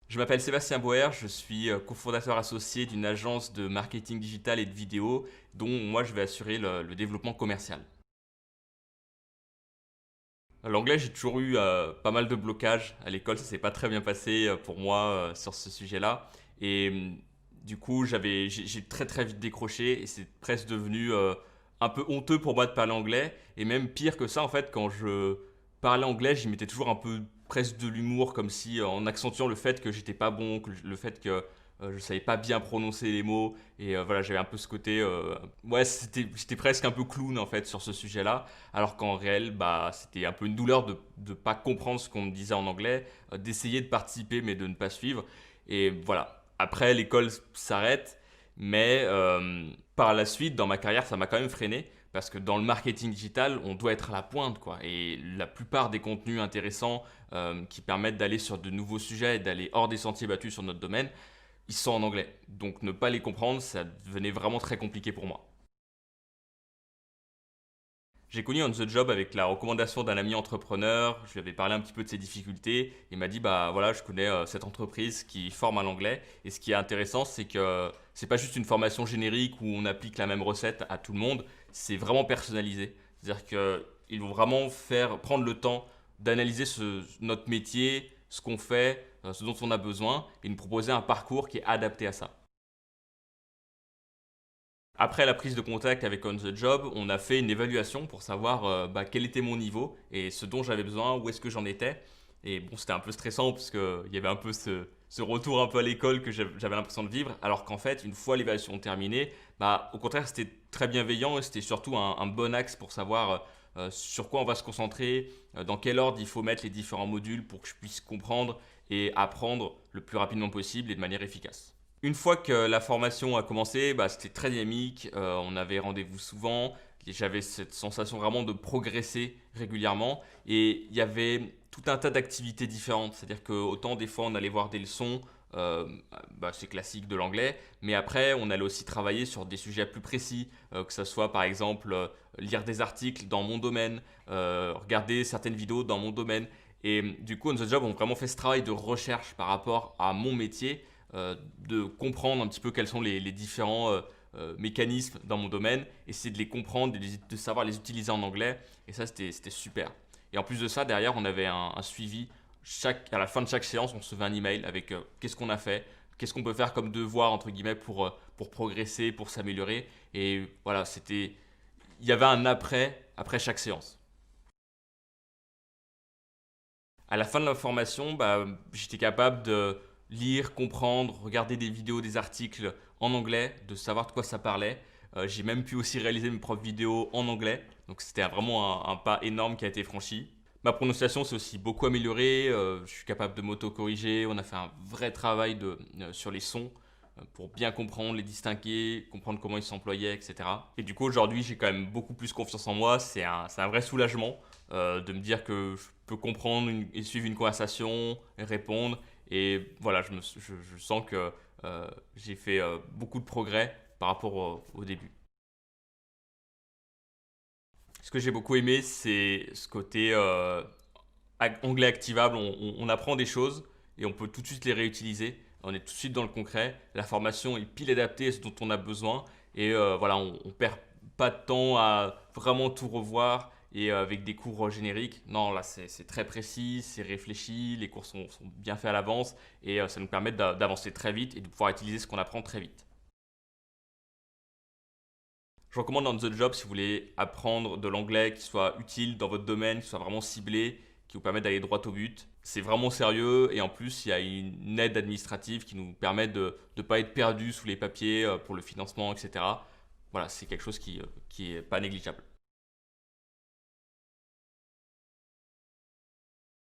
Je m'appelle Sébastien Boer, je suis cofondateur associé d'une agence de marketing digital et de vidéo dont moi je vais assurer le développement commercial. L'anglais, j'ai toujours eu pas mal de blocages. À l'école, ça s'est pas très bien passé pour moi sur ce sujet-là. Et du coup, j'ai très très vite décroché et c'est presque devenu un peu honteux pour moi de parler anglais. Et même pire que ça, en fait, quand je parlais anglais, j'y mettais toujours un peu presque de l'humour, comme si en accentuant le fait que j'étais pas bon, le fait que je savais pas bien prononcer les mots. Et voilà, j'avais un peu ce côté. Ouais, j'étais presque un peu clown en fait sur ce sujet-là. Alors qu'en réel, bah, c'était un peu une douleur de ne pas comprendre ce qu'on me disait en anglais, d'essayer de participer mais de ne pas suivre. Et voilà, après l'école s'arrête, mais par la suite, dans ma carrière, ça m'a quand même freiné. Parce que dans le marketing digital, on doit être à la pointe, quoi. Et la plupart des contenus intéressants qui permettent d'aller sur de nouveaux sujets et d'aller hors des sentiers battus sur notre domaine, ils sont en anglais. Donc ne pas les comprendre, ça devenait vraiment très compliqué pour moi. J'ai connu On the Job avec la recommandation d'un ami entrepreneur. Je lui avais parlé un petit peu de ses difficultés. Il m'a dit bah voilà, je connais cette entreprise qui forme à l'anglais. Et ce qui est intéressant, c'est que c'est pas juste une formation générique où on applique la même recette à tout le monde. C'est vraiment personnalisé. C'est-à-dire qu'ils vont vraiment prendre le temps d'analyser notre métier, ce qu'on fait, ce dont on a besoin, et nous proposer un parcours qui est adapté à ça. Après la prise de contact avec On the Job, on a fait une évaluation pour savoir bah, quel était mon niveau et ce dont j'avais besoin, où est-ce que j'en étais. Et bon, c'était un peu stressant parce qu'il y avait un peu ce retour un peu à l'école que j'avais l'impression de vivre, alors qu'en fait, une fois l'évaluation terminée, bah, au contraire, c'était très bienveillant et c'était surtout un bon axe pour savoir sur quoi on va se concentrer, dans quel ordre il faut mettre les différents modules pour que je puisse comprendre et apprendre le plus rapidement possible et de manière efficace. Une fois que la formation a commencé, bah, c'était très dynamique, on avait rendez-vous souvent, et j'avais cette sensation vraiment de progresser régulièrement et il y avait tout un tas d'activités différentes, c'est-à-dire que autant des fois on allait voir des leçons, euh, bah, c'est classique de l'anglais, mais après on allait aussi travailler sur des sujets plus précis, que ce soit par exemple lire des articles dans mon domaine, regarder certaines vidéos dans mon domaine. Et du coup, On the Job, on a vraiment fait ce travail de recherche par rapport à mon métier, de comprendre un petit peu quels sont les différents mécanismes dans mon domaine, essayer de les comprendre, de savoir les utiliser en anglais. Et ça, c'était super. Et en plus de ça, derrière, on avait un suivi. À la fin de chaque séance, on recevait un email avec qu'est-ce qu'on a fait, qu'est-ce qu'on peut faire comme devoir, entre guillemets, pour progresser, pour s'améliorer. Et voilà, il y avait un après chaque séance. À la fin de la formation, bah, j'étais capable de lire, comprendre, regarder des vidéos, des articles en anglais, de savoir de quoi ça parlait. J'ai même pu aussi réaliser mes propres vidéos en anglais. Donc c'était vraiment un pas énorme qui a été franchi. Ma prononciation s'est aussi beaucoup améliorée. Je suis capable de m'auto-corriger. On a fait un vrai travail sur les sons pour bien comprendre, les distinguer, comprendre comment ils s'employaient, etc. Et du coup, aujourd'hui, j'ai quand même beaucoup plus confiance en moi. C'est un vrai soulagement de me dire que je peux comprendre et suivre une conversation, et répondre. Et voilà, je sens que j'ai fait beaucoup de progrès par rapport au début. Ce que j'ai beaucoup aimé, c'est ce côté anglais activable. On apprend des choses et on peut tout de suite les réutiliser. On est tout de suite dans le concret. La formation est pile adaptée à ce dont on a besoin. Et voilà, on perd pas de temps à vraiment tout revoir et avec des cours génériques. Non, là, c'est très précis, c'est réfléchi, les cours sont bien faits à l'avance et ça nous permet d'avancer très vite et de pouvoir utiliser ce qu'on apprend très vite. Je recommande On the Job si vous voulez apprendre de l'anglais qui soit utile dans votre domaine, qui soit vraiment ciblé, qui vous permet d'aller droit au but. C'est vraiment sérieux et en plus il y a une aide administrative qui nous permet de ne pas être perdu sous les papiers pour le financement, etc. Voilà, c'est quelque chose qui est pas négligeable.